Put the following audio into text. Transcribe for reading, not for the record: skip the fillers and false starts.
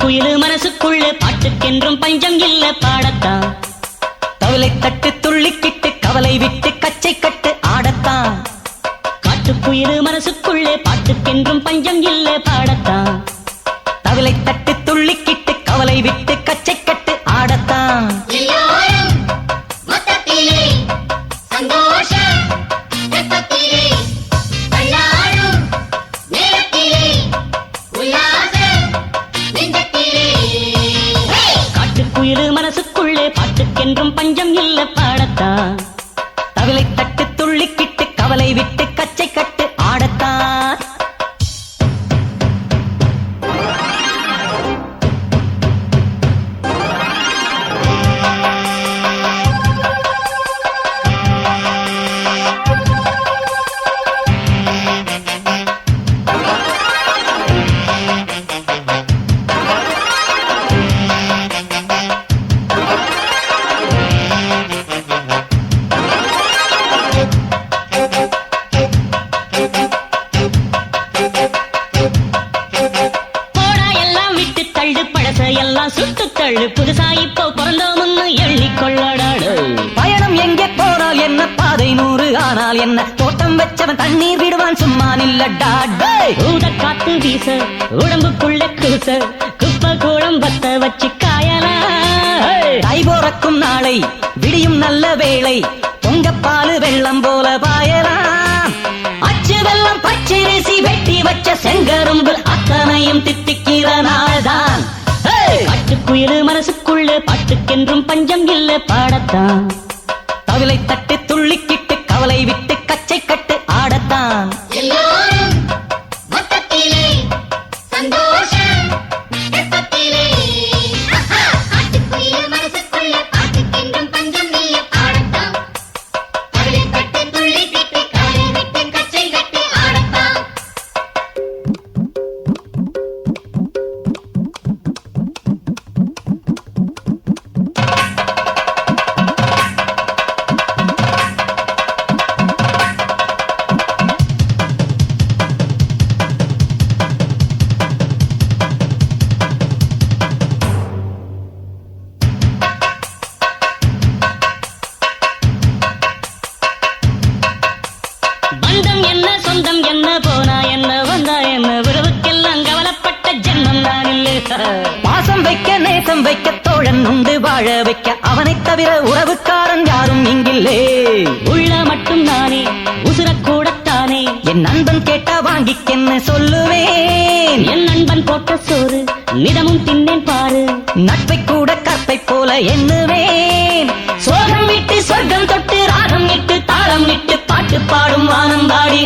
காட்டுக்குயிலு மனசுக்குள்ளே பாட்டுக்கென்றும் பஞ்சம் இல்ல பாடத்தான். தவளை தட்டு துள்ளிக்கிட்டு கவலை விட்டு கச்சை கட்டு ஆடத்தான். காட்டுக்குயிலு மனசுக்குள்ளே பாட்டுக்கென்றும் பஞ்சம் இல்ல பாடத்தான். தவளை தட்டு துள்ளிக்கிட்டு கவலை விட்டு கச்சை கட்டு ஆடத்தான். காட்டுக்குயிலு மனசுக்குள்ளே பாட்டுக்கென்றும் பஞ்சம் இல்ல பாடத்தான். தவளை தட்டு துள்ளிக்கிட்டு கவலை விட்டு கச்சை கட்டு ஆடத்தான். எல்லாம் சுட்டு தள்ளு, புதுசா இப்போ பிறந்தோம்னு எண்ணிக்கொள்ளடாடு. பயணம் எங்கே போனால் என்ன, பாதை 100 ஆனால் என்ன, தோட்டம் வச்சவன் தண்ணீர் விடுவான் சும்மா நில்லடா. ஊத காத்து வீச உடம்புக்குள்ள கூச, குப்பை கூடம் பத்த வச்சு காயலாம். தை போறக்கும் நாளை விடியும் நல்ல வேளை, பொங்கப்பாலு வெள்ளம் போல பாயலாம். அச்சு வெள்ளம் பச்சரிசி வெட்டி வச்ச செங்கரும்பு அத்தனையும் தித்திக்கிற நாள்தான். காட்டுக்குயிலு மனசுக்குள்ள பாட்டுக்கென்றும் பஞ்சம் இல்ல பாடத்தான். தவிலை தட்டு துள்ளிக்கிட்டு கவலை விட்டு கச்சை கட்டு ஆடத்தான். பந்தம் என்ன சொந்தம் என்ன, போனா என்ன வந்தா என்ன, உறவுக்கெல்லாம் கவலைப்பட்ட ஜென்மம் நான் இல்லை. பாசம் வைக்க நேசம் வைக்க தோழன் உண்டு வாழ வைக்க, அவனை தவிர உறவுக்காரன் யாரும் இங்கில்லே. உள்ள மட்டும் நானே உசுரக்கூடத்தானே, என் நண்பன் கேட்டா வாங்கிக்கென்ன சொல்லுவேன். என் நண்பன் போட்ட சோறு நிதமும் தின்னேன் பாரு. நட்பை கூட கற்பை போல எண்ணுவேன். சோகம் விட்டு சொர்க்கம் தொட்டு ராகம் இட்டு தாளம் இட்டு பாட்டு பாடும் வானம் பாடி